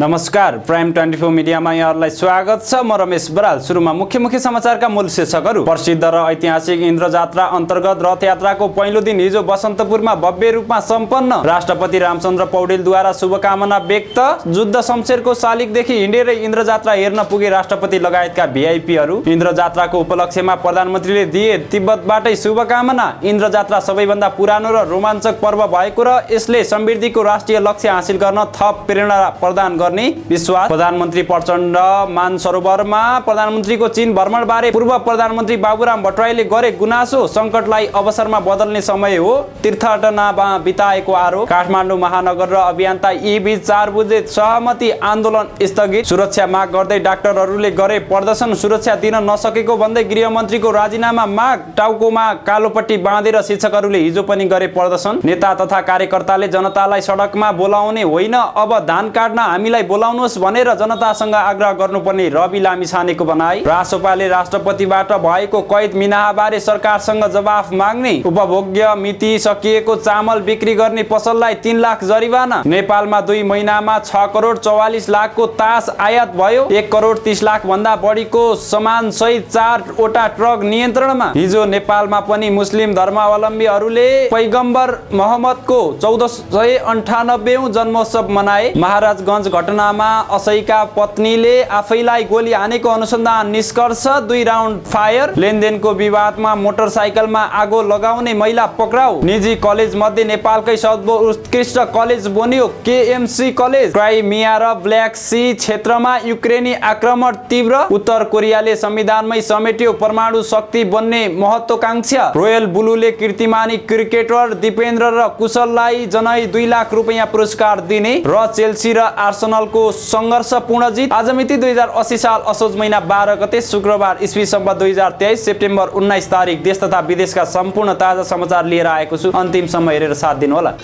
नमस्कार, प्राइम 24 मिडियामा यहाँहरूलाई स्वागत छ। म रमेश बराल। सुरुमा मुख्य समाचारका मूल शीर्षकहरू। प्रसिद्ध र ऐतिहासिक इन्द्र जात्रा अन्तर्गत रथ यात्राको पहिलो दिन हिजो बसन्तपुरमा भव्य रूपमा सम्पन्न। राष्ट्रपति रामचन्द्र पौडेलद्वारा शुभकामना व्यक्त। जुद्ध शमशेरको शालिगदेखि हिँडेर इन्द्र जात्रा हेर्न पुगे राष्ट्रपति लगायतका भिआइपीहरू। इन्द्र जात्राको उपलक्ष्यमा प्रधानमन्त्रीले दिए तिब्बतबाटै शुभकामना। इन्द्र जात्रा सबैभन्दा पुरानो र रोमाञ्चक पर्व भएको र यसले समृद्धिको राष्ट्रिय लक्ष्य हासिल गर्न थप प्रेरणा प्रदान गर्ने विश्वास। प्रधानमन्त्री प्रचण्ड मानसरोवरमा प्रधानमन्त्रीको चीन भ्रमण बारे पूर्व प्रधानमन्त्री बाबुराम भट्टराईले गरे गुनासो। संकटलाई अवसरमा बदल्ने समय हो, तीर्थटनामा बिताएको आरोप। काठमाडौँ महानगर र अभियन्ता यी बीच 4 बुँदे सहमति आन्दोलन स्थगित। सुरक्षा माग गर्दै डाक्टरहरूले गरे प्रदर्शन। सुरक्षा दिन नसकेको भन्दै गृहमन्त्रीको राजीनामा माग। टाउकोमा कालोपट्टी बाँधेर शिक्षकहरूले हिजो पनि गरे प्रदर्शन। नेता तथा कार्यकर्ताले जनतालाई सडकमा बोलाउने होइन, अब धान काट्न हामीलाई बोलाउनुहोस् भनेर जनतासँग आग्रह गर्नुपर्ने रवि लामिछानेको भनाई। रासोपाले राष्ट्रपतिबाट भएको कैद मिनाहाबारे सरकारसँग जवाफ माग्ने। उपभोग्य मिति सकिएको चामल बिक्री गर्ने पसललाई 3 लाख जरिवाना। नेपालमा 2 महिनामा 6 करोड 44 लाखको तास आयात भयो। 1 करोड 30 लाख भन्दा बढीको सामान सहित 4 वटा ट्रक नियन्त्रणमा। हिजो नेपालमा पनि मुस्लिम धर्मावलम्बीहरूले पैगम्बर मोहम्मदको 1498औं जन्मोत्सव मनाए। महाराजगञ्ज घटनामा असैका पत्नीले आफैलाई गोली हानेको अनुसन्धान निष्कर्ष। 2 राउन्ड फायर। लेनदेनको विवादमा मोटरसाइकलमा आगो लगाउने महिला पक्राउ। निजी कलेज मध्ये नेपालकै सर्वोत्कृष्ट कलेज बन्यो केएमसी कलेज। क्राइमिया र ब्ल्याक सी क्षेत्रमा युक्रेनी आक्रमण तीव्र। उत्तर कोरियाले संविधानमै समेट्यो परमाणु शक्ति बन्ने महत्वाकांक्षा। रोयल ब्लूले कीर्तिमानी क्रिकेटर दिपेन्द्र र कुशललाई जनै 2 लाख रुपैयाँ पुरस्कार दिने। र चेल्सी र आर्सेनलको संघर्षपूर्ण जित। आज मिति 2080 साल असोज महिना 12 गते शुक्रबार ईस्वी सम्वत 2023 सेप्टेम्बर 19 तारिक। देश तथा विदेशका सम्पूर्ण ताजा समाचार लिएर आएको छु। अन्तिमसम्म हेरेर साथ दिनुहोला।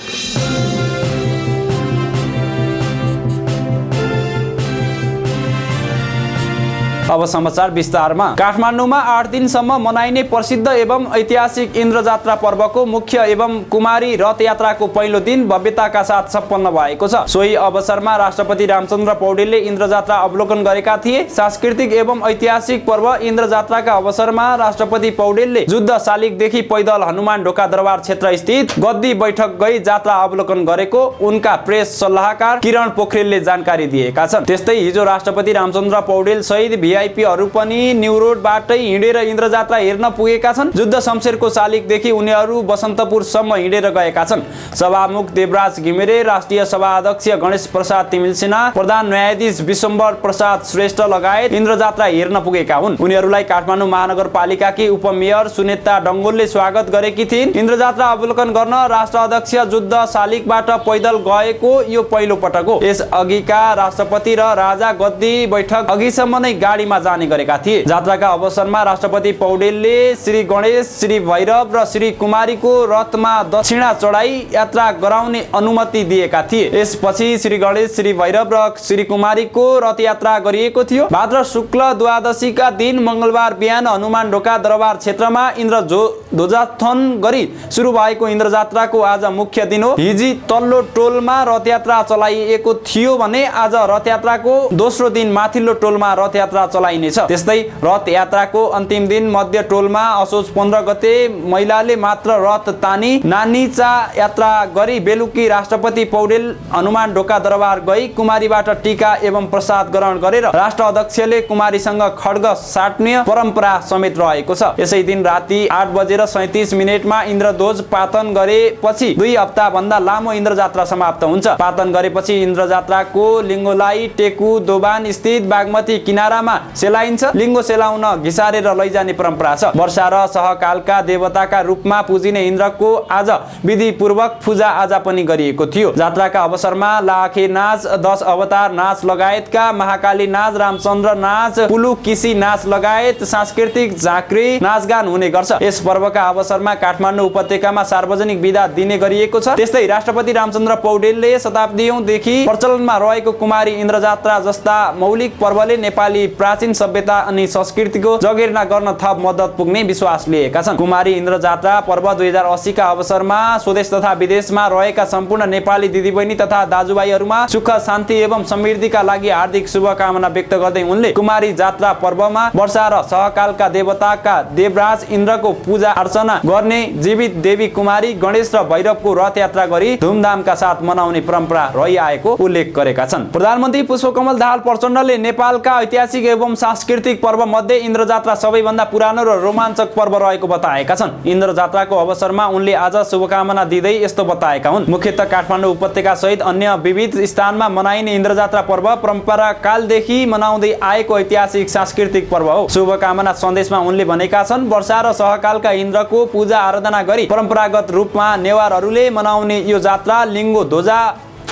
अब समाचार विस्तारमा। काठमाडौँमा 8 दिनसम्म मनाइने प्रसिद्ध एवं ऐतिहासिक इन्द्र जात्रा पर्वको मुख्य एवं कुमारी रथ यात्राको पहिलो दिन भव्यताका साथ सम्पन्न भएको छ। सोही अवसरमा राष्ट्रपति रामचन्द्र पौडेलले इन्द्र जात्रा अवलोकन गरेका थिए। सांस्कृतिक एवं ऐतिहासिक पर्व इन्द्र जात्राका अवसरमा राष्ट्रपति पौडेलले जुद्ध शालिगदेखि पैदल हनुमान ढोका दरबार क्षेत्र स्थित गद्दी बैठक गई जात्रा अवलोकन गरेको उनका प्रेस सल्लाहकार किरण पोखरेलले जानकारी दिएका छन्। त्यस्तै हिजो राष्ट्रपति रामचन्द्र पौडेल सहित भिआइपीहरू पनि न्यू रोडबाटै हिँडेर इन्द्र जात्रा हेर्न पुगेका छन्। जुद्ध शमशेरको शालिगदेखि उनीहरू बसन्तपुरसम्म हिँडेर गएका छन्। सभामुख देवराज घिमिरे, राष्ट्रिय सभा अध्यक्ष गणेश प्रसाद तिमिल सिन्हा, प्रधान न्यायाधीश विशम्बर प्रसाद श्रेष्ठ लगायत इन्द्र जात्रा हेर्न पुगेका हुन्। उनीहरूलाई काठमाडौँ महानगरपालिकाकी उपमेयर सुनेता डङ्गोलले स्वागत गरेकी थिइन्। इन्द्र जात्रा अवलोकन गर्न राष्ट्र अध्यक्ष जुद्ध शालिगबाट पैदल गएको यो पहिलो पटक हो। यस अघिका राष्ट्रपति र राजा गद्दी बैठक अघिसम्म नै गाडीमा जाने गरेका थिए। जात्राका अवसरमा राष्ट्रपति पौडेलले श्री गणेश, श्री भैरव र श्री कुमारीको रथमा दक्षिणा चढाई यात्रा गराउने अनुमति दिएका थिए। यसपछि श्री गणेश, श्री भैरव र श्री कुमारीको रथ यात्रा गरिएको थियो। भाद्र शुक्ल द्वादशीका दिन मंगलबार बिहान हनुमान ढोका दरबार क्षेत्रमा इन्द्र ध्वजारोहण गरी सुरु भएको इन्द्र जात्राको आज मुख्य दिन हो। हिजो तल्लो टोलमा रथ यात्रा चलाइएको थियो भने आज रथ यात्राको दोस्रो दिन माथिल्लो टोलमा रथ यात्रा चलाइनेछ। त्यस्तै रथ यात्राको अन्तिम दिन मध्य टोलमा असोज 15 गते महिलाले मात्र रथ तानी नानीचा यात्रा गरी बेलुकी राष्ट्रपति पौडेल हनुमान ढोका दरबार गई कुमारीबाट टीका एवं प्रसाद ग्रहण गरेर राष्ट्र अध्यक्षले कुमारीसँग खड्ग साट्ने परम्परा समेत रहेको छ। यसै दिन राति 8:37 मा इन्द्रध्वज पातन गरेपछि 2 हप्ता भन्दा लामो इन्द्र जात्रा समाप्त हुन्छ। पातन गरेपछि इन्द्र जात्राको लिङ्गोलाई टेकु दोबान स्थित बागमती किनारामा सेलाइन्छ। लिङ्गो सेलाउन घिसारेर लैजाने परम्परा छ। वर्षा र सहकालका देवताका रूपमा पुजिने इन्द्रको आज विधिपूर्वक पूजा आजा पनि गरिएको थियो। जात्राका अवसरमा लाखे नाच, 10 अवतार नाच लगायतका महाकाली नाच, रामचन्द्र नाच, पुलुकिसी नाच लगायत सांस्कृतिक झाँक्री नाचगान हुने गर्छ। यस पर्वका अवसरमा काठमाडौँ उपत्यकामा सार्वजनिक बिदा दिने गरिएको छ। त्यस्तै राष्ट्रपति रामचन्द्र पौडेलले शताब्दीौंदेखि प्रचलनमा रहेको कुमारी इन्द्र जात्रा जस्ता मौलिक पर्वले नेपाली प्राचीन सभ्यता अनि संस्कृतिको जगेर्ना गर्न थप मद्दत पुग्ने विश्वास लिएका छन्। कुमारी इन्द्र जात्रा पर्व 2080 का अवसरमा स्वदेश तथा विदेशमा रहेका सम्पूर्ण नेपाली दिदीबहिनी तथा दाजुभाइहरूमा सुख शान्ति एवं समृद्धिका लागि हार्दिक शुभकामना व्यक्त गर्दै उनले कुमारी जात्रा पर्वमा वर्षा र सहकालका देवताका देवराज इन्द्रको पूजा अर्चना गर्ने जीवित देवी कुमारी गणेश र भैरवको रथ यात्रा गरी धुमधामका साथ मनाउने परम्परा रहिआएको उल्लेख गरेका छन्। प्रधानमन्त्री पुष्पकमल दाहाल प्रचण्डले नेपालका ऐतिहासिक एवं सांस्कृतिक पर्व मध्ये इन्द्र जात्रा सबैभन्दा पुरानो र रोमाञ्चक पर्व रहेको बताएका छन्। इन्द्र जात्राको अवसरमा उनले आज शुभकामना दिँदै यस्तो बताएका हुन्। मुख्यतः काठमाडौँ उपत्यका सहित अन्य विविध स्थानमा मनाइने इन्द्र जात्रा पर्व परम्परा कालदेखि मनाउँदै आएको ऐतिहासिक सांस्कृतिक पर्व हो। शुभकामना सन्देशमा उनले भनेका छन्, वर्षा र सहकालका इन्द्रको पूजा आराधना गरी परम्परागत रूपमा नेवारहरूले मनाउने यो जात्रा लिङ्गो ध्वजा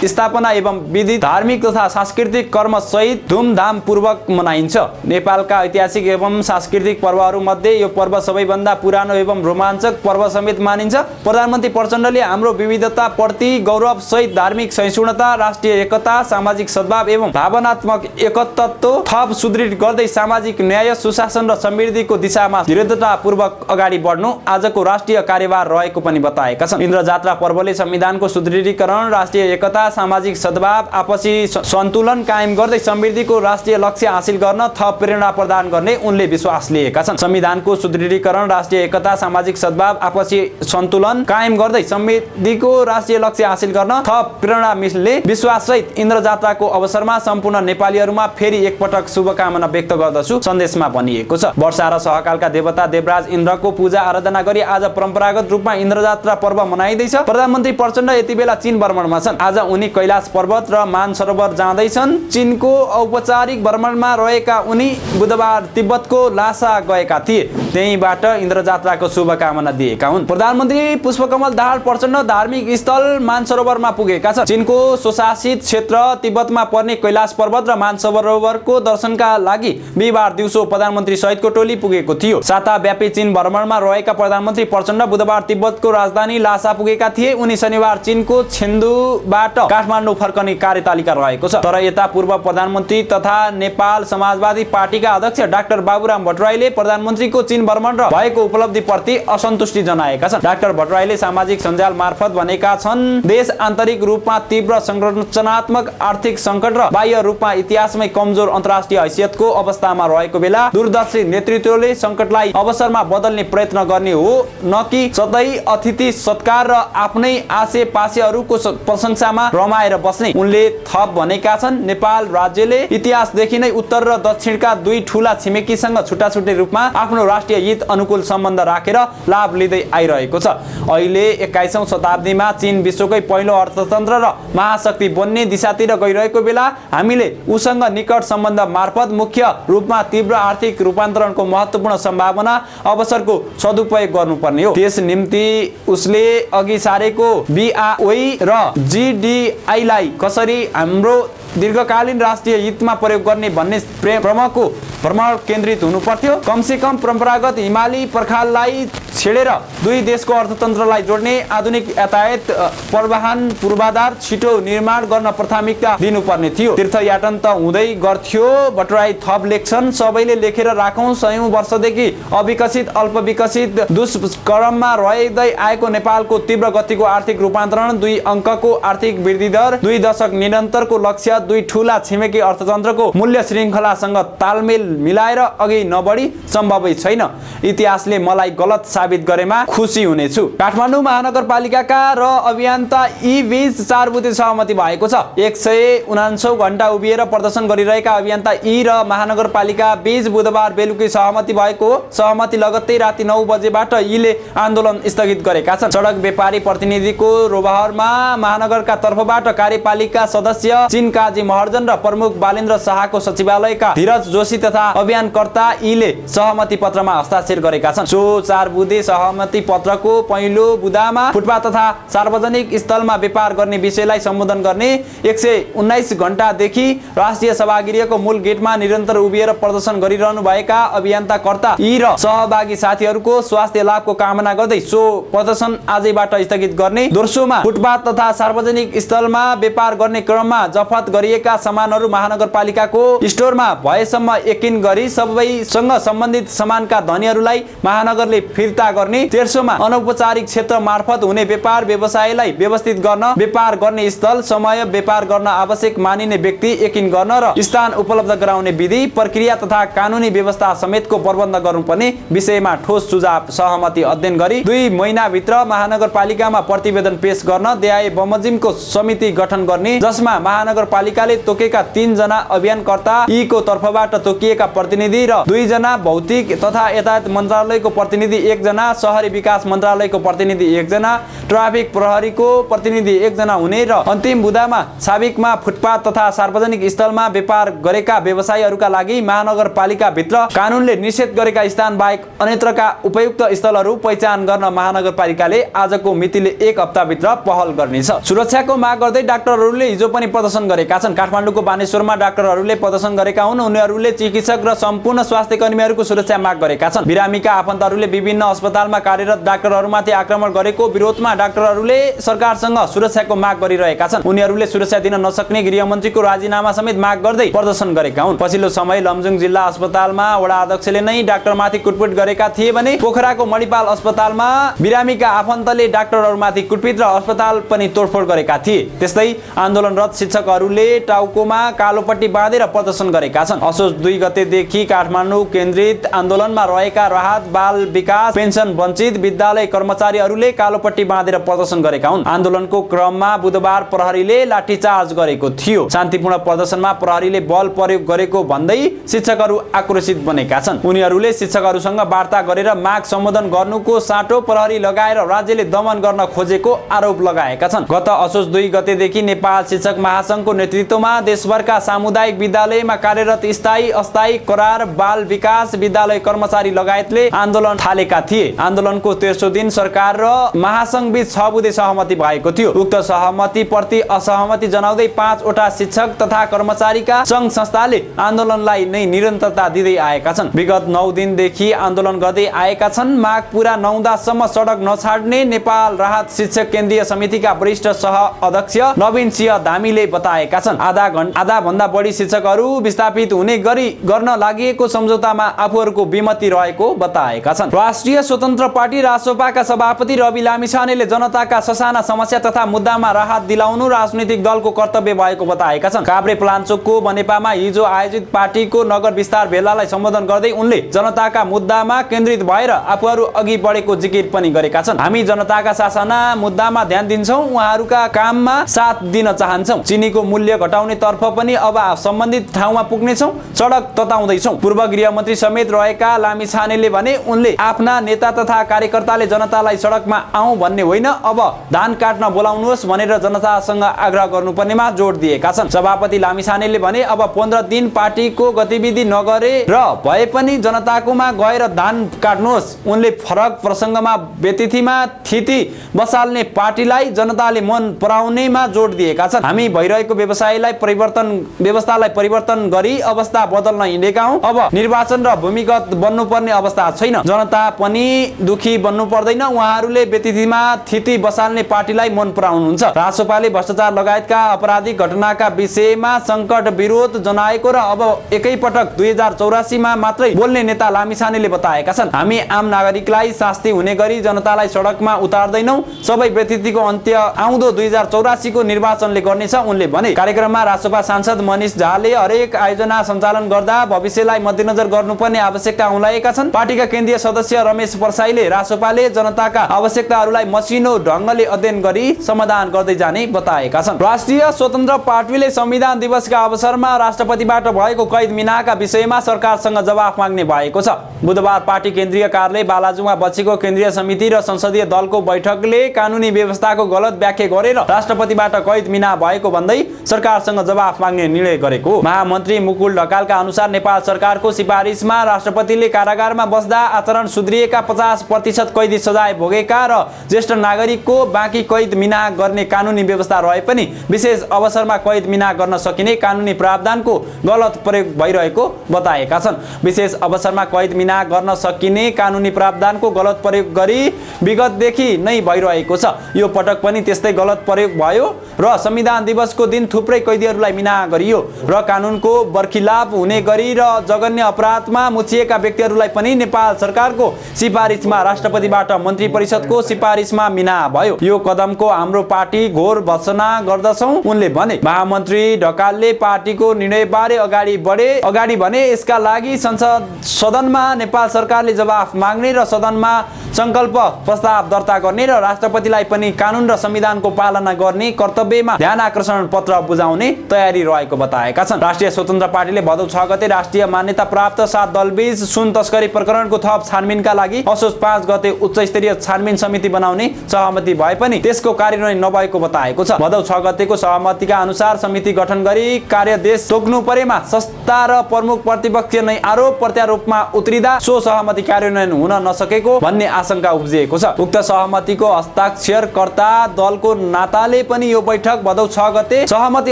स्थापना एवं विधि धार्मिक तथा सांस्कृतिक कर्म सहित धुमधाम पूर्वक मनाइन्छ। नेपालका ऐतिहासिक एवं सांस्कृतिक पर्वहरू मध्ये यो पर्व सबैभन्दा पुरानो एवं रोमाञ्चक पर्व समेत मानिन्छ। प्रधानमन्त्री प्रचण्डले हाम्रो विविधता प्रति गौरव सहित धार्मिक सहिष्णुता, राष्ट्रिय एकता, सामाजिक सद्भाव एवं भावनात्मक एकत्व थप सुदृढ गर्दै सामाजिक न्याय, सुशासन र समृद्धिको दिशामा दृढतापूर्वक अगाडि बढ्नु आजको राष्ट्रिय कार्यभार रहेको पनि बताएका छन्। इन्द्र जात्रा पर्वले संविधानको सुदृढीकरण, राष्ट्रिय एकता, सामाजिक सद्भाव, आपसी सन्तुलन कायम गर्दै समृद्धिको राष्ट्रिय लक्ष्य हासिल गर्न थप प्रेरणा प्रदान गर्ने उनले विश्वास लिएका छन्। संविधानको सुदृढीकरण, राष्ट्रिय एकता, सामाजिक सद्भाव, आपसी सन्तुलन कायम गर्दै समृद्धिको राष्ट्रिय लक्ष्य हासिल गर्न थप प्रेरणा मिल्ने विश्वास सहित इन्द्र जात्राको अवसरमा सम्पूर्ण नेपालीहरूमा फेरि एकपटक शुभकामना व्यक्त गर्दछु सन्देशमा भनिएको छ। वर्षा र सहकालका देवता देवराज इन्द्रको पूजा आराधना गरी आज परम्परागत रूपमा इन्द्र जात्रा पर्व मनाइँदैछ। प्रधानमन्त्री प्रचण्ड यति बेला चीन भ्रमणमा छन्। आज उनी कैलाश पर्वत र मानसरोवर जाँदैछन्। चीनको औपचारिक भ्रमणमा रहेका उनी बुधबार तिब्बतको लासा गएका थिए। त्यहीबाट इन्द्र जात्राको शुभकामना दिएका हुन्। प्रधानमन्त्री पुष्पकमल दाहाल प्रचण्ड धार्मिक स्थल मानसरोवरमा पुगेका छन्। चीनको स्वशासित क्षेत्र तिब्बतमा पर्ने कैलाश पर्वत र मानसरोवरको दर्शनका लागि बिहिबार दिउँसो प्रधानमन्त्री सहितको टोली पुगेको थियो। साताव्यापी चीन भ्रमणमा रहेका प्रधानमन्त्री प्रचण्ड बुधबार तिब्बतको राजधानी लासा पुगेका थिए। उनी शनिबार चीनको छेन्दुबाट काठमाडौँ फर्कने कार्यतालिका रहेको छ। तर यता पूर्व प्रधानमन्त्री तथा नेपाल समाजवादी पार्टीका अध्यक्ष डाक्टर बाबुराम भट्टराईले प्रधानमन्त्रीको चीन भ्रमण र भएको उपलब्धिप्रति असन्तुष्टि जनाएका छन्। डाक्टर भट्टराईले सामाजिक सञ्जाल मार्फत भनेका छन्, देश आन्तरिक रूपमा तीव्र संरचनात्मक आर्थिक सङ्कट र बाह्य रूपमा इतिहासमै कमजोर अन्तर्राष्ट्रिय हैसियतको अवस्थामा रहेको बेला दूरदर्शी नेतृत्वले सङ्कटलाई अवसरमा बदल्ने प्रयत्न गर्ने हो, न कि सधैँ अतिथि सत्कार र आफ्नै आसे पासेहरूको प्रशंसामा रमाएर बस्ने उनले थप भनेका छन्। नेपाल राज्यले इतिहासदेखि नै उत्तर र दक्षिणका दुई ठूला छिमेकीसँग छुट्टा छुट्टै रूपमा आफ्नो राष्ट्रिय हित अनुकूल सम्बन्ध राखेर लाभ लिँदै आइरहेको छ। अहिले 21औं शताब्दीमा चीन विश्वकै पहिलो अर्थतन्त्र र महाशक्ति बन्ने दिशातिर गइरहेको बेला हामीले उसँग निकट सम्बन्ध मार्फत मुख्य रूपमा तीव्र आर्थिक रूपान्तरणको महत्त्वपूर्ण सम्भावना अवसरको सदुपयोग गर्नुपर्ने हो। त्यस निम्ति उसले अघि सारेको BROI र GDI-लाई कसरी हाम्रो दीर्घकालीन राष्ट्रिय हितमा प्रयोग गर्ने भन्ने प्रमुखको भ्रमण केन्द्रित हुनुपर्थ्यो। कमसे कम परम्परागत हिमाली पर्खाललाई छेडेर दुई देशको अर्थतन्त्रलाई जोड्ने आधुनिक यातायात परिवहन पूर्वाधार छिटो निर्माण गर्न प्राथमिकता दिनुपर्ने थियो। तीर्थयाटन त हुँदै गर्थ्यो, भट्टराई थप लेख्छन्। सबैले लेखेर राखौं, सयौं वर्षदेखि अविकसित अल्पविकसित दुष्कर्ममा रहँदै आएको नेपालको तीव्र गतिको आर्थिक रूपान्तरण, 2 अङ्कको आर्थिक वृद्धि दर, 2 दशक निरन्तरको लक्ष्य, 2 ठूला छिमेकी अर्थतन्त्रको मूल्य श्रृङ्खलासँग तालमेल मिलाएर अघि नबढी सम्भवै छैन। इतिहासले मलाई गलत साबित गरेमा खुसी हुनेछु। काठमाडौँ महानगरपालिकाका र अभियन्ता यी बीच 4 बुँदे सहमति भएको छ। 149 घण्टा उभिएर प्रदर्शन गरिरहेका अभियन्ता यी र महानगरपालिका बीच बुधबार बेलुकी सहमति भएको हो। सहमति लगत्तै राति 9 बजेबाट यीले आन्दोलन स्थगित गरेका छन्। सडक व्यापारी प्रतिनिधिको रोबहरमा महानगरका तर्फबाट कार्यपालिका सदस्य चिनकाजी महर्जन र प्रमुख बालेन्द्र शाहको सचिवालयका धीरज जोशी तथा अभियानकर्ता यीले सहमति पत्रमा हस्ताक्षर गरेका छन्। सो 4 बुँदे सहमति पत्रको पहिलो बुँदामा फुटपाथ तथा सार्वजनिक स्थलमा व्यापार गर्ने विषयलाई सम्बोधन गर्ने, 119 घण्टादेखि राष्ट्रिय सभागृहको मूल गेटमा निरन्तर उभिएर प्रदर्शन गरिरहनु भएका अभियन्ताकर्ता यी र सहभागी साथीहरूको स्वास्थ्य लाभको कामना गर्दै सो प्रदर्शन आजैबाट स्थगित गर्ने, दोस्रोमा फुटपाथ तथा सार्वजनिक स्थलमा व्यापार गर्ने क्रममा जफत गरिएका सामानहरू महानगरपालिकाको स्टोरमा भएसम्म यकिन गरी सबैसँग सम्बन्धित सामानका धनीहरूलाई महानगरले फिर्ता गर्ने, तेस्रोमा अनौपचारिक क्षेत्र मार्फत हुने व्यापार व्यवसायलाई व्यवस्थित गर्न, व्यापार गर्ने स्थल, समय, व्यापार गर्न आवश्यक मानिने व्यक्ति यकिन गर्न र स्थान उपलब्ध गराउने विधि, प्रक्रिया तथा कानुनी व्यवस्था समेतको प्रबन्ध गर्नुपर्ने विषयमा ठोस सुझाव सहमति अध्ययन गरी 2 महिनाभित्र महानगरपालिकामा प्रतिवेदन पेश गर्न देहाय बमोजिमको समिति गठन गर्ने, जसमा महानगरपालिकाले तोकेका 3 जना अभियानकर्ता को तर्फबाट तोकिएका प्रतिनिधि र 2 जना भौतिक तथा यातायात मन्त्रालयको प्रतिनिधि, 1 जना शहरी विकास मन्त्रालयको प्रतिनिधि, 1 जना ट्राफिक प्रहरीको प्रतिनिधि, 1 जना हुने र अन्तिम बुदामा साबिकमा फुटपाथ तथा सार्वजनिक स्थलमा व्यापार गरेका व्यवसायीहरूका लागि महानगरपालिका भित्र कानुनले निषेध गरेका स्थान बाहेक अन्यत्रका उपयुक्त स्थलहरू पहिचान गर्न महानगरपालिकाले आजको मितिले 1 हप्ताभित्र पहल गर्नेछ। सुरक्षाको माग गर्दै डाक्टरहरूले हिजो पनि प्रदर्शन गरेका छन्। काठमाडौँको बानेश्वरमा डाक्टरहरूले प्रदर्शन गरेका हुन्। उनीहरूले चिकित्सक र सम्पूर्ण स्वास्थ्य कर्मीहरूको सुरक्षा माग गरेका छन्। बिरामीका आफन्तहरूले विभिन्न अस्पतालमा कार्यरत डाक्टरहरूमाथि आक्रमण गरेको विरोधमा डाक्टरहरूले सरकारसँग सुरक्षाको माग गरिरहेका छन्। उनीहरूले सुरक्षा दिन नसक्ने गृहमन्त्रीको राजीनामा समेत माग गर्दै प्रदर्शन गरेका हुन्। पछिल्लो समय लमजुङ जिल्ला अस्पतालमा वडा अध्यक्षले नै डाक्टरमाथि कुटपिट गरेका थिए भने पोखराको मणिपाल अस्पतालमा बिरामीका आफन्तले डाक्टरहरूमाथि कुटपिट र अस्पताल पनि तोडफोड गरेका थिए। त्यस्तै आन्दोलनरत शिक्षकहरूले टाउकोमा कालोपट्टी बाँधेर प्रदर्शन गरेका छन्। असोज 2 गतेदेखि काठमाडौँ केन्द्रित आन्दोलनमा रहेका राहत, बाल विकास, पेन्सन वञ्चित विद्यालय कर्मचारीहरूले कालोपट्टी बाँधेर प्रदर्शन गरेका हुन्। आन्दोलनको क्रममा बुधबार प्रहरीले लाठीचार्ज गरेको थियो। शान्तिपूर्ण प्रदर्शनमा प्रहरीले बल प्रयोग गरेको भन्दै शिक्षकहरू आक्रोशित बनेका छन्। उनीहरूले शिक्षकहरूसँग वार्ता गरेर माग सम्बोधन गर्नुको साटो प्रहरी लगाएर राज्यले दमन गर्न खोजेको आरोप लगाएका छन्। गत असोज 2 गतेदेखि नेपाल शिक्षक महासंघको नेतृत्वमा देशभरका सामुदायिक विद्यालयमा कार्यरत स्थायी, अस्थायी, करार, बाल विकास विद्यालय कर्मचारी लगायतले आन्दोलन थालेका थिए। आन्दोलनको तेस्रो दिन सरकार र महासंघ बीच 6 बुँदे सहमति भएको थियो। उक्त सहमति प्रति असहमति जनाउँदै 5 वटा शिक्षक तथा कर्मचारीका संघ संस्थाले आन्दोलनलाई नै निरन्तरता दिँदै आएका छन्। विगत 9 दिनदेखि आन्दोलन गर्दै आएका छन्। माग पूरा नहुँदासम्म सडक नछाड्ने नेपाल राहत शिक्षक केन्द्रीय समितिका वरिष्ठ सह अध्यक्ष नवीन सिंह धामीले बताएका छन्। आधा भन्दा बढी शिक्षकहरू विस्थापित हुने गरी गर्न लागि सम्झौतामा आफूहरूको विमति रहेको बताएका छन्। राष्ट्रिय स्वतन्त्र पार्टी रासोपाका सभापति रवि लामिछानेले जनताका ससाना समस्या तथा मुद्दामा राहत दिलाउनु राजनीतिक दलको कर्तव्य भएको बताएका छन्। काभ्रे प्लान्चोकको बनेपामा हिजो आयोजित पार्टीको नगर विस्तार भेलालाई सम्बोधन गर्दै उनले जनताका मुद्दामा केन्द्रित भएर आफूहरू अघि बढेको जिकिर पनि गरेका छन्। हामी जनताका ससाना मुद्दामा ध्यान दिन्छौँ, उहाँहरूका काममा साथ दिन चाहन्छौँ। चिनीको मूल्य घटाउने तर्फ पनि अब सम्बन्धित ठाउँमा पुग्नेछौँ, सडक तताउँदैछौँ। पूर्व गृहमन्त्री समेत रहेका लामिछानेले भने उनले आफ्ना नेता तथा कार्यकर्ताले जनतालाई सडकमा आउँ भन्ने होइन, अब धान काट्न बोलाउनुहोस् भनेर जनतासँग आग्रह गर्नुपर्नेमा जोड दिएका छन्। सभापति लामिछानेले भने अब 15 दिन पार्टीको गतिविधि नगरे र भए पनि जनताकोमा गएर धान काट्नुहोस्। उनले फरक प्रसङ्गमा व्यतिथिमा थिति बसाल्ने पार्टीलाई जनताले मन पराउनेमा जोड दिएका छन्। हामी भइरहेको व्यवस्थालाई परिवर्तन गरी अवस्था बदल्न हिँडेका हौँ। अब निर्वाचन र भूमिगत बन्नुपर्ने अवस्था छैन। जनता पनि दुखी बन्नु पर्दैन। उहाँहरूले व्यतिथिमा थिति बसाल्ने पार्टीलाई मन पराउनुहुन्छ। रासोपाले भ्रष्टाचार लगायतका आपराधिक घटनाका विषयमा सङ्कट विरोध जनाएको र अब एकैपटक 2084 मा मात्रै बोल्ने नेता लामिछानेले बताएका छन्। हामी आम नागरिकलाई शास्ति हुने गरी जनतालाई सडकमा उतार्दैनौँ। सबै व्यतिथिको अन्त्य आउँदो 2084 को निर्वाचनले गर्नेछ उनले भने। कार्यक्रममा रासोपा सांसद मनिष झाले हरेक आयोजना सञ्चालन गर्दा भविष्यलाई मध्यनजर गर्नुपर्ने आवश्यकता उल्लाएका छन्। पार्टीका केन्द्रीय सदस्य रमेश परसाईले रासोपाले जनताका आवश्यकताहरूलाई मसिनो ढङ्गले अध्ययन गरी समाधान गर्दै जाने बताएका छन्। राष्ट्रिय स्वतन्त्र पार्टीले संविधान दिवसका अवसरमा राष्ट्रपतिबाट भएको कैद मिनाका विषयमा सरकारसँग जवाफ माग्ने भएको छ। बुधबार पार्टी केन्द्रीय कार्यालय बालाजुमा बसेको केन्द्रीय समिति र संसदीय दलको बैठकले कानुनी व्यवस्थाको गलत व्याख्या गरेर राष्ट्रपतिबाट कैद मिना भएको भन्दै सरकारसँग जवाफ माग्ने निर्णय गरेको। महामन्त्री मुकुल ढकालका अनुसार नेपाल सरकारको सिफारिसमा राष्ट्रपतिले कारागारमा बस्दा आचरण सुध्रिएका 50% कैदी सजाय भोगेका र ज्येष्ठ नागरिकको बाँकी कैद मिना गर्ने कानुनी व्यवस्था रहे पनि विशेष अवसरमा कैद मिना गर्न सकिने कानुनी प्रावधानको गलत प्रयोग भइरहेको बताएका छन्। विशेष अवसरमा कैद मिना गर्न सकिने कानुनी प्रावधानको गलत प्रयोग गरी विगतदेखि नै भइरहेको छ। यो पटक पनि त्यस्तै गलत प्रयोग भयो र संविधान दिवसको दिन थुप्रै थुप्रै कैदीहरूलाई मिना गरियो र कानुनको बर्खिलाप हुने गरी र जघन्य अपराधमा मुछिएका व्यक्तिहरूलाई पनि नेपाल सरकारको सिफारिसमा राष्ट्रपतिबाट मन्त्री परिषदको सिफारिसमा मिना भयो। यो कदमको हाम्रो पार्टी घोर भर्त्सना गर्दछौँ उनले भने। महामन्त्री ढकालले पार्टीको निर्णयबारे अगाडि भने यसका लागि सदनमा नेपाल सरकारले जवाफ माग्ने र सदनमा संकल्प प्रस्ताव दर्ता गर्ने र राष्ट्रपतिलाई पनि कानुन र संविधानको पालना गर्ने कर्तव्यमा ध्यान आकर्षण पत्र बुझाउने तयारी रहेको बताएका छन्। राष्ट्रिय स्वतन्त्र पार्टीले भदौ 6 गते राष्ट्रिय मान्यता प्राप्त 7 दलबीच सुन तस्करी प्रकरणको थप छानबिनका लागि असोज 5 गते उच्च स्तरीय छानबिन समिति बनाउने सहमति भए पनि त्यसको कार्यान्वयन नभएको बताएको छ। भदौ 6 गतेको सहमतिका अनुसार समिति गठन गरी कार्यदेश तोक्नु परेमा संस्था र प्रमुख प्रतिपक्ष नै आरोप प्रत्यारोपमा उत्रिदा सो सहमति कार्यान्वयन हुन नसकेको भन्ने आशंका उब्जिएको छ। उक्त सहमतिको हस्ताक्षरकर्ता दलको नाताले पनि यो बैठक भदौ 6 गते सहमति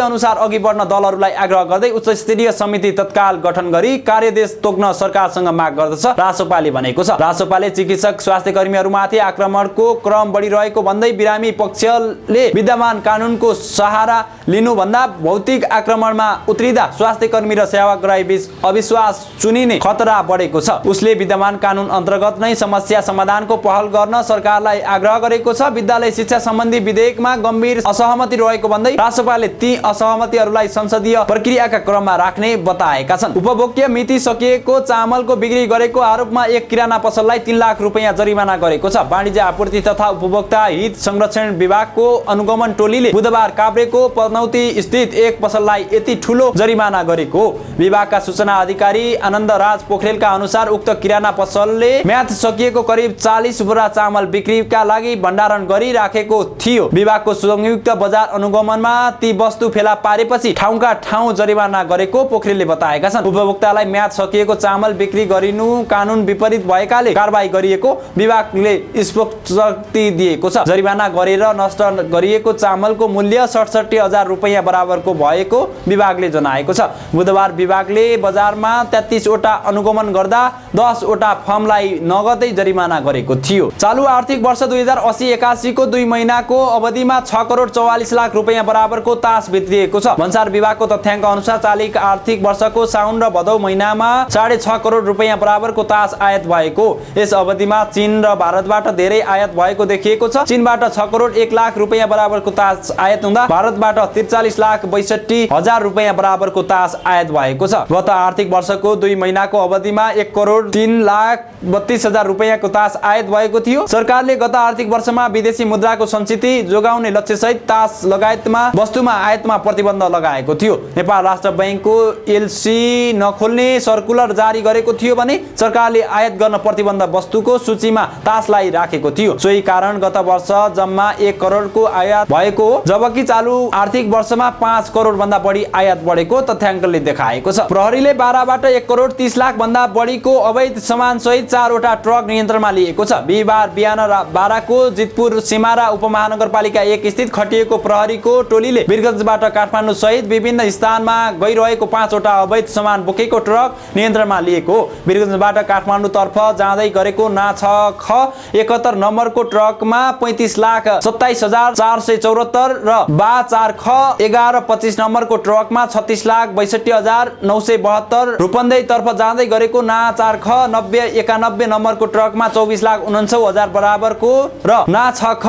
अनुसार अघि बढ्न दलहरूलाई आग्रह गर्दै उच्च स्तरीय समिति तत्काल गठन गरी कार्यदेश तोक्न सरकारसँग माग गर्दछ रासोपाले भनेको छ। रासोपाले चिकित्सक स्वास्थ्य कर्मीहरूमाथि आक्रमणको क्रम बढिरहेको भन्दै बिरामी पक्षले विद्यमान कानुनको सहारा लिनुभन्दा भौतिक आक्रमणमा उत्रिदा स्वास्थ्य कर्मी र सेवाग्राही बीच अविश्वास चुनिने खतरा बढेको छ। उसले विद्यमान कानुन अन्तर्गत नै समस्या समाधानको पहल गर्न सरकारलाई आग्रह गरेको छ। विद्यालय शिक्षा सम्बन्धी विधेयकमा गम्भीर असहमति रहेको भन्दै रासोपाले ती असहमतिहरूलाई संसदीय प्रक्रियाका क्रममा राख्ने बताएका छन्। उपभोक्ता मिति सकिएको चामलको बिक्री गरेको आरोपमा एक किराना पसललाई 3 लाख रुपैयाँ जरिमाना गरेको छ। वाणिज्य आपूर्ति तथा उपभोक्ता हित संरक्षण विभागको अनुगमन टोलीले बुधबार काभ्रेको पनौती स्थित एक पसललाई यति ठूलो जरिमाना गरेको विभागका सूचना अधिकारी आनन्द राज पोखरेलका अनुसार उक्त किराना पसलले म्याद सकिएको करिब 40 बोरा चामल बिक्रीका लागि भण्डारण गरिराखेको थियो। विभागको संयुक्त बजार अनुगमनमा ती वस्तु फेला पारेपछि ठाउँका ठाउँ जरिमाना गरेको पोखरेलले बताएका छन्। उपभोक्तालाई म्याद सकिएको चामल बिक्री गरिनु कानुन विपरीत भएकाले कारबाही गरिएको विभागले स्पष्टोक्ति दिएको छ। जरिमाना गरेर नष्ट गरिएको चामलको मूल्य 67,000 रुपैयाँ बराबरको भएको विभागले जनाएको छ। बुधबार विभागले बजारमा 33 वटा अनुगमन गर्दा 10 वटा फर्मलाई नगदै जरिमाना गरेको थियो। चालु आर्थिक वर्ष 2080-81 को 2 महिनाको अवधिमा 6 करोड 44 लाख रुपैयाँ बराबरको तास भित्रिएको छ। भन्सार विभागको तथ्याङ्क अनुसार चालु आर्थिक वर्षको साउन र भदौ महिनामा 6.5 करोड रुपैयाँ बराबरको तास आयात भएको। यस अवधिमा चीन र भारतबाट धेरै आयात भएको देखिएको छ। चीनबाट 6 करोड 1 लाख रुपैयाँ बराबरको तास आयात हुँदा भारतबाट 43 लाख 62 हजार रुपैयाँ बराबरको तास आयात भएको छ। गत आर्थिक वर्षको 2 महिनाको अवधिमा 1 करोड 3 लाख 32 हजार रुपैयाँको तास आयात भएको थियो। सरकारले गत आर्थिक वर्षमा विदेशी मुद्राको सञ्चिति जोगाउने लक्ष्यसहित तास लगायतमा वस्तुमा आयातमा प्रतिबन्ध लगाएको थियो। नेपाल राष्ट्र बैंकको एलसी नखोल्ने सर्कुलर जारी गरेको थियो भने सरकारले आयात गर्न प्रतिबन्ध वस्तुको सूचीमा तासलाई राखेको थियो। सोही कारण गत वर्ष जम्मा 1 करोडको आयात भएको हो, जबकि चालु आर्थिक वर्षमा 5 करोड भन्दा बढी आयात बढेको तथ्याङ्कले देखाएको छ। प्रहरीले 12बाट 1 करोड 30 लाख भन्दा बढीको अवैध सामान सहित 4 वटा ट्रक नियन्त्रणमा लिएको छ। बिहीबार बिहान बाराको जितपुर सिमारा उपमहानगरपालिका 1 स्थित खटिएको प्रहरीको टोलीले वीरगञ्जबाट काठमाडौँ सहित विभिन्न स्थानमा गइरहेको 5 वटा अवैध सामान बोकेको ट्रक नियन्त्रणमा लिएको। वीरगञ्जबाट काठमाडौँ तर्फ जाँदै गरेको ना 6 71 नम्बरको ट्रकमा 35 लाख 27,474 र बा 4 ख 11 25 नम्बरको ट्रकमा 36 लाख 62,972 रूपन्देही तर्फ जाँदै गरेको ना 4 ख 90 91 नम्बरको ट्रकमा 24 लाख 49 हजार बराबरको र ना 6 ख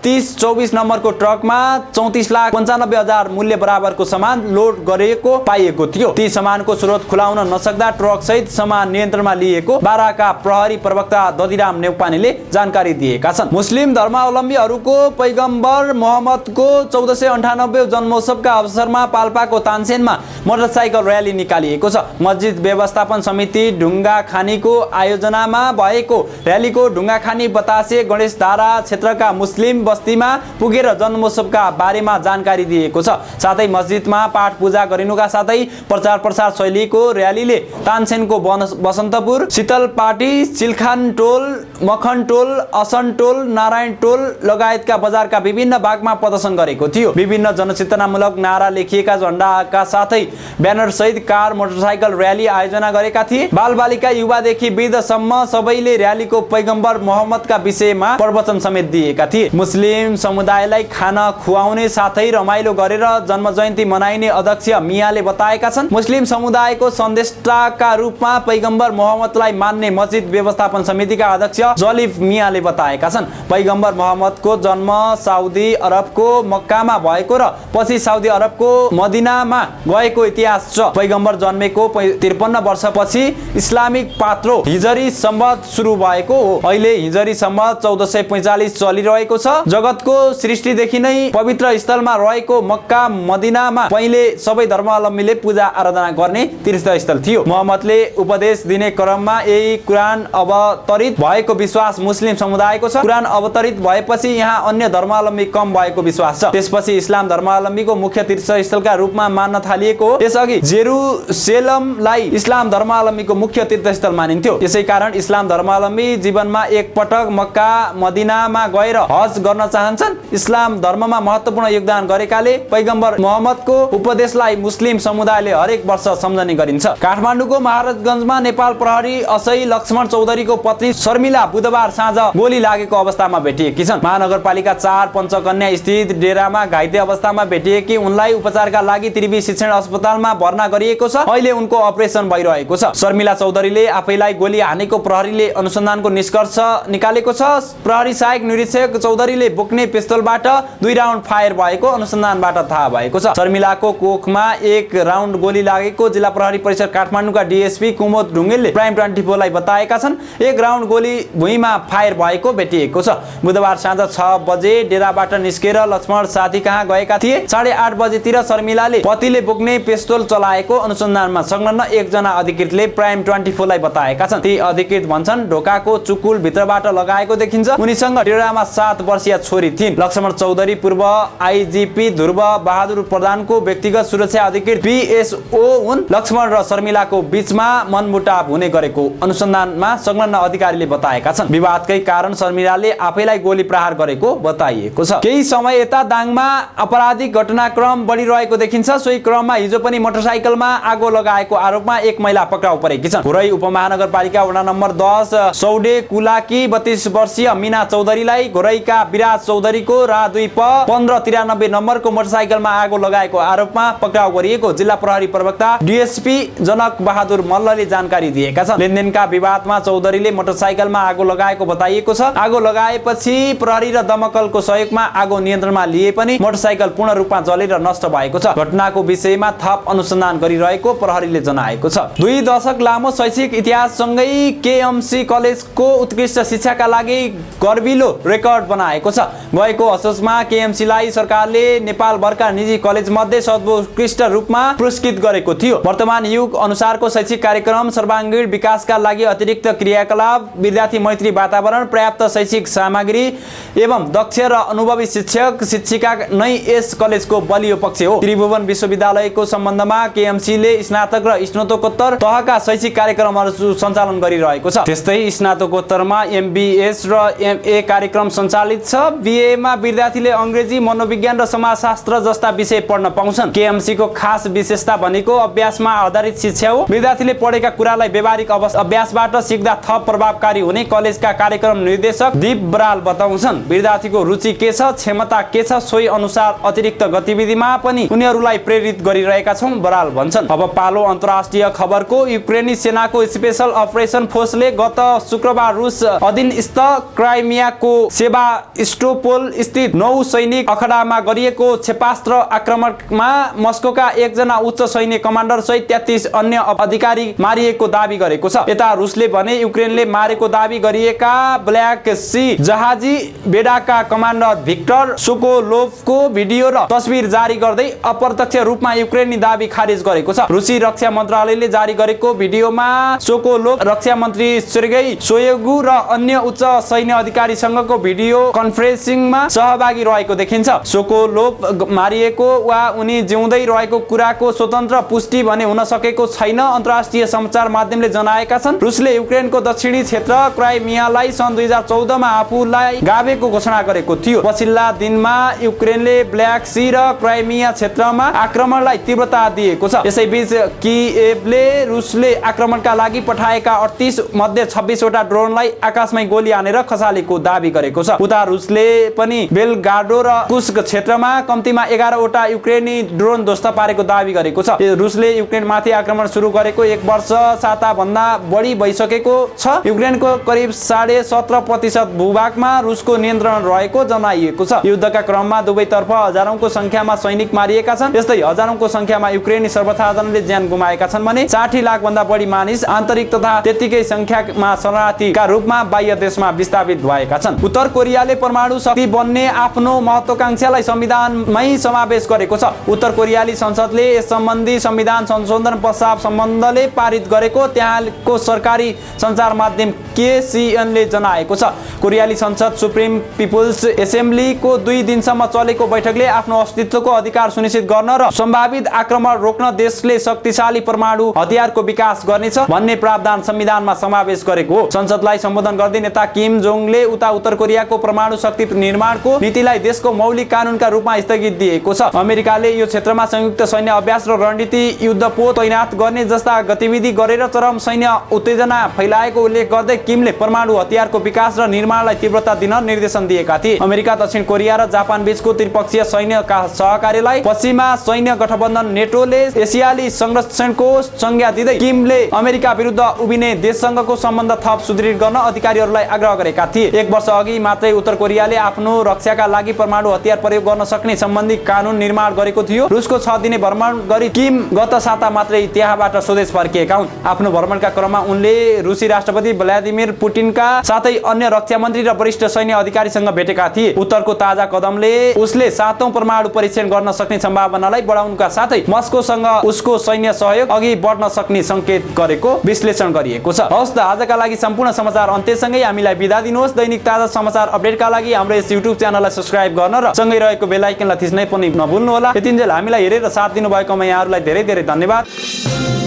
30 24 नम्बरको ट्रकमा 34 लाख 95 हजार मूल्य बराबरको सामान लोड गरेको पाइएको थियो। ती सामानको स्रोत खुलाउन नसक्दा ट्रक सहित सामान नियन्त्रणमा लिएको बाराका प्रहरी प्रवक्ता दधिराम नेउपानेले जानकारी दिएका छन्। मुस्लिम धर्मावलम्बीहरूको पैगम्बर मोहम्मदको 1498 जन्मोत्सवका अवसरमा पाल्पाको तानसेनमा मोटरसाइकल र्याली निकालिएको छ। मस्जिद व्यवस्थापन समिति ढुङ्गाखानीको आयोजनामा भएको र्यालीको ढुङ्गाखानी बतासे गणेशधारा क्षेत्रका मुस्लिम बस्तीमा पुगेर जन्मोत्सवका बारेमा जानकारी दिएको छ। साथै मस्जिदमा पाठ पूजा गरिनुका साथै प्रचार प्रसार शैलीको र्यालीले तानसेनको बसन्तपुर, शीतलपाटी, सिलखान टोल, मखन टोल, असन टोल, नारायण टोल लगायतका बजारका विभिन्न भागमा प्रदर्शन गरेको थियो। विभिन्न जनचेतनामूलक नारा लेखिएका झण्डाका साथै ब्यानर सहित कार मोटरसाइकल र्याली आयोजना गरेका थिए। बालबालिका युवादेखि वृद्धसम्म सबैले र्यालीको पैगम्बर मोहम्मदका विषयमा प्रवचन समेत दिएका थिए। मुस्लिम समुदायलाई खाना खुवाउने साथै रमाइलो गरेर गरेर जन्म जयन्ती मनाइने अध्यक्ष मियाले बताएका छन्। मुस्लिम समुदायको सन्देष्टाका रूपमा पैगम्बर मोहम्मदलाई मान्ने मस्जिद व्यवस्थापन समितिका अध्यक्ष जलिफ मियाले बताएका छन्। पैगम्बर मोहम्मदको जन्म साउदी अरबको मक्कामा भएको र पछि साउदी अरबको मदिनामा गएको इतिहास छ। पैगम्बर जन्मेको 53 वर्षपछि इस्लामिक पात्रो हिजरी सम्वत सुरु भएको हो। अहिले हिजरी सम्वत 1445 चलिरहेको छ। जगतको सृष्टिदेखि नै पवित्र स्थलमा रहेको मक्का मदिनामा पहिले सबै धर्मावलम्बीले पूजा आराधना गर्ने तीर्थस्थल थियो। मोहम्मदले उपदेश दिने क्रममा यही कुरान अवतरित भएको विश्वास मुस्लिम समुदायको छ। कुरान अवतरित भएपछि यहाँ अन्य धर्मावलम्बी कम भएको विश्वास छ। त्यसपछि इस्लाम धर्मावलम्बीको मुख्य तीर्थस्थलका रूपमा मान्न थालिएको हो। त्यसअघि जेरुसेलमलाई इस्लाम धर्मावलम्बीको मुख्य तीर्थस्थल मानिन्थ्यो। यसै कारण इस्लाम धर्मावलम्बी जीवनमा एक पटक मक्का मदिनामा गएर हज गर्न चाहन्छन्। इस्लाम धर्ममा महत्त्वपूर्ण योगदान गरेकाले पैगम्बर मोहम्मदको उपदेशलाई मुस्लिम समुदायले हरेक वर्ष सम्झने गरिन्छ। काठमाडौँको महाराजगञ्जमा नेपाल प्रहरी असै लक्ष्मण चौधरीको पत्नी शर्मिला बुधबार साँझ गोली लागेको अवस्थामा भेटिएकी छन्। महानगरपालिका 4 पञ्चकन्या स्थित डेरामा घाइते अवस्थामा भेटिएकी उनलाई उपचारका लागि त्रिवी शिक्षण अस्पतालमा भर्ना गरिएको छ। अहिले उनको अपरेसन भइरहेको छ। शर्मिला चौधरीले आफैलाई गोली हानेको प्रहरीले अनुसन्धानको निष्कर्ष निकालेको छ। प्रहरी सहायक निरीक्षक चौधरीले बोक्ने पिस्तोलबाट 2 राउन्ड फायर भएको अनुसन्धानबाट थाहा भएको छ। शर्मिलाको कोखमा 1 राउन्ड गोली लागेको जिल्ला प्रहरी परिसर काठमाडौँका डीएसपी कुमोद ढुङ्गेलले प्राइम 24 लाई बताएका छन्। 1 राउन्ड गोली भुइँमा फायर भएको भेटिएको छ। बुधबार साँझ 6 बजे डेराबाट निस्केर लक्ष्मण साथी कहाँ गएका थिए। 8:30 बजेतिर शर्मिलाले पतिले बोक्ने पिस्तोल चलाएको अनुसन्धानमा संलग्न 1 जना अधिकृतले प्राइम 24 लाई बताएका छन्। ती अधिकृत भन्छन् ढोकाको चुकुल भित्रबाट लगाएको देखिन्छ। उनीसँग डेरामा 7 वर्षीय छोरी थिइन्। लक्ष्मण चौधरी पूर्व आईजीपी ध्रुव बहादुर प्रधानको व्यक्तिगत सुरक्षा अधिकृत पीएसओ हुन्। लक्ष्मण र शर्मिलाको बीचमा मनमुटाव हुने गरेको अनुसन्धानमा संलग्न अधिकारीले बताएका छन्। विवादकै कारण शर्मिलाले आफैलाई गोली प्रहार गरेको बताइएको छ। केही समय यता दाङमा अपराधिक घटनाक्रम बढिरहेको देखिन्छ। सोही क्रममा हिजो पनि मोटरसाइकलमा आगो लगाएको आरोपमा 1 महिला पक्राउ परेकी छन्। घोरै उपमहानगरपालिका वडा नम्बर 10 सौडे कुलाकी 32 वर्षीय मीना चौधरीलाई घोरैका विराज चौधरीको रा 2 प 1593 नम्बरको मोटरसाइकलमा आगो लगाएको आरोपमा पक्राउ गरिएको जिल्ला प्रहरी प्रवक्ता डीएसपी जनक बहादुर मल्लले जानकारी दिएका छन्। लेनदेनका विवादमा चौधरीले मोटरसाइकलमा आगो लगाएको बताइएको छ। आगो लगाएपछि प्रहरी र दमकलको सहयोगमा आगो नियन्त्रणमा लिए पनि मोटरसाइकल पूर्ण रूपमा जलेर नष्ट भएको छ। घटनाको विषयमा थप अनुसन्धान गरिरहेको प्रहरीले जनाएको छ। 2 दशक लामो शैक्षिक इतिहाससँगै केएमसी कलेजको उत्कृष्ट शिक्षाका लागि गर्विलो रेकर्ड बनाएको छ। गएको असोजमा केएमसीलाई सरकारले नेपालभरका निजी कलेज मध्ये सर्वोत्कृष्ट रूपमा पुरस्कृत गरेको थियो। वर्तमान युग अनुसारको शैक्षिक कार्यक्रम, सर्वाङ्गीण विकासका लागि अतिरिक्त क्रियाकलाप, विद्यार्थी मैत्री वातावरण, पर्याप्त शैक्षिक सामग्री एवं दक्ष र अनुभवी शिक्षक शिक्षिका नै यस कलेजको बलियो पक्ष हो। त्रिभुवन विश्वविद्यालयको सम्बन्धमा केएमसीले स्नातक र स्नातकोत्तर तहका शैक्षिक कार्यक्रमहरू सञ्चालन गरिरहेको छ। त्यस्तै स्नातकोत्तरमा एमबीएस र एमए कार्यक्रम सञ्चालित छ। बीएमा विद्यार्थीले अंग्रेजी, मनोविज्ञान र समाजशास्त्र जस्ता विषय पढ्न पाउँछन्। केएमसी को खास विशेषता भनेको अभ्यासमा आधारित शिक्षा हो। विद्यार्थीले पढेका कुरालाई व्यावहारिक अभ्यासबाट सिक्दा थप प्रभावकारी हुने कलेजका कार्यक्रम निर्देशक दीप बराल बताउँछन्। विद्यार्थीको रुचि के छ, क्षमता के छ, सोही अनुसार अतिरिक्त गतिविधिमा पनि उनीहरूलाई प्रेरित गरिरहेका छौं बराल भन्छन्। अब पालो अन्तर्राष्ट्रिय खबरको। युक्रेनी सेनाको स्पेशल अपरेसन फोर्सले गत शुक्रबार रुस अधीनस्थ क्राइमियाको सेवास्टोपोल स्थित 9 सैनिक अखडामा गरिएको क्षेपास्त्र आक्रमणमा मस्कोका 1 जना उच्च सैनिक कमान्डर सहित 33 अन्य अधिकारी मारिएको दाबी गरेको छ। यता रुसले भने युक्रेनले मारेको दाबी गरिएका ब्ल्याक सी जहाजी बेडाका कमान्डर भिक्टर सोकोलोभको भिडियो र तस्बिर जारी गर्दै अप्रत्यक्ष रूपमा युक्रेनी दाबी खारेज गरेको छ। रुसी रक्षा मन्त्रालयले जारी गरेको भिडियोमा सोकोलोभ रक्षा मन्त्री सेर्गेई सोयगु र अन्य उच्च सैन्य अधिकारीसँगको भिडियो कन्फरेन्सिङमा सहभागी रहेको देखिन्छ। सोकोलोभ मारिएको वा उनी जिउँदै रहेको कुराको स्वतन्त्र पुष्टि भने हुन सकेको छैन, अन्तर्राष्ट्रिय समाचार माध्यमले जनाएका छन्। रुसले युक्रेनको दक्षिणी क्षेत्र क्राइमियालाई सन् 2014 मा आफूलाई गाभेको घोषणा गरेको थियो। पछिल्ला दिनमा युक्रेनले ब्ल्याक सी र क्राइमिया क्षेत्रमा आक्रमणलाई तीव्रता दिएको छ। यसैबीच किएभले रुसले आक्रमणका लागि पठाएका 38 मध्ये 26 वटा ड्रोनलाई आकाशमै गोली हानेर खसालेको दाबी गरेको छ। उता रुसले पनि बेलगाडो र कुस्क क्षेत्रमा कम्तीमा 11 वटा युक्रेनी ड्रोन ध्वस्त पारेको दाबी गरेको छ। रुसले युक्रेनमाथि आक्रमण सुरु गरेको 1 वर्ष साता भन्दा बढी भइसकेको छ। युक्रेनको करिब 17.5% भूभागमा रुसको नियन्त्रण रहेको जनाइएको छ। युद्धका क्रममा दुवैतर्फ हजारौंको संख्यामा सैनिक मारिएका छन्। यस्तै हजारौंको संख्यामा युक्रेनी सर्वसाधारणले ज्यान गुमाएका छन् भने 60 लाख भन्दा बढी मानिस आन्तरिक तथा त्यतिकै संख्यामा शरणार्थीका रूपमा बाह्य देशमा विस्थापित भएका छन्। उत्तर कोरियाले परमाणु शक्ति बन्ने आफ्नो महत्वाकांक्षालाई संविधानमै समावेश गरेको छ। उत्तर कोरियाली संसदले यस सम्बन्धी संविधान संशोधन प्रस्ताव सम्बन्धले पारित गरेको त्यहाँको सरकारी सञ्चार माध्यम KCN ले जनाएको छ। कोरियाली संसद सुप्रिम पिपुल्स एसेम्ब्लीको 2 दिनसम्म चलेको बैठकले आफ्नो अस्तित्वको अधिकार सुनिश्चित गर्न र सम्भावित आक्रमण रोक्न देशले शक्तिशाली परमाणु हतियारको विकास गर्नेछ भन्ने प्रावधान संविधानमा समावेश गरेको हो। संसदलाई सम्बोधन गर्दै नेता किम जोङले उत्तर कोरियाको परमाणु शक्ति निर्माणको नीतिलाई देशको मौलिक कानूनका रूपमा स्थगित दिएको छ। अमेरिकाले यो क्षेत्रमा संयुक्त सैन्य अभ्यास र रणनीति युद्धपोत तैनात गर्ने जस्ता गतिविधि गरेर चरम सैन्य उत्तेजना फैलाएको उल्लेख गर्दै किमले परमाणु हतियारको विकास र निर्माणलाई तीव्रता दिन निर्देशन दिएका थिए। अमेरिका, दक्षिण कोरिया र जापान बीचको त्रिपक्षीय सैन्य सहकार्यलाई पश्चिमा सैन्य गठबन्धन नेटोले एसियाली संरक्षणको संज्ञा दिँदै किमले अमेरिका विरुद्ध उभिने देशसँगको सम्बन्ध थप सुदृढ गर्न अधिकारीहरूलाई आग्रह गरेका थिए। 1 वर्ष अघि मात्रै उत्तर कोरियाले आफ्नो रक्षाका लागि परमाणु हतियार प्रयोग गर्न सक्ने सम्बन्धी कानून निर्माण गरेको थियो। रुसको 6 दिने भ्रमण गरी किम गत साता मात्रै त्यहाँबाट स्वदेश फर्किएका हुन्। आफ्नो भ्रमणका क्रममा उनले रुसी राष्ट्रपति भ्लादिमिर पुटिनका साथै अन्य रक्षा मन्त्री र वरिष्ठ सैन्य अधिकारीसँग भेटेका थिए। उत्तरको ताजा कदमले उसले 7औं परमाणु परीक्षण गर्न सक्ने सम्भावनालाई बढाउनुका साथै मस्कोसँग उसको सैन्य सहयोग अघि बढ्न सक्ने संकेत गरेको विश्लेषण गरिएको छ। हवस् त, आजका लागि सम्पूर्ण समाचार अन्त्यसँगै हामीलाई बिदा दिनुहोस्। दैनिक ताजा समाचार अपडेटका लागि हाम्रो यस YouTube च्यानललाई सब्स्क्राइब गर्न र सँगै रहेको बेल आइकनलाई थिच्नै पनि नभुल्नुहोला। यतिन्जेल हामीलाई हेरेर साथ दिनुभएकोमा यहाँहरूलाई धेरै धेरै धन्यवाद।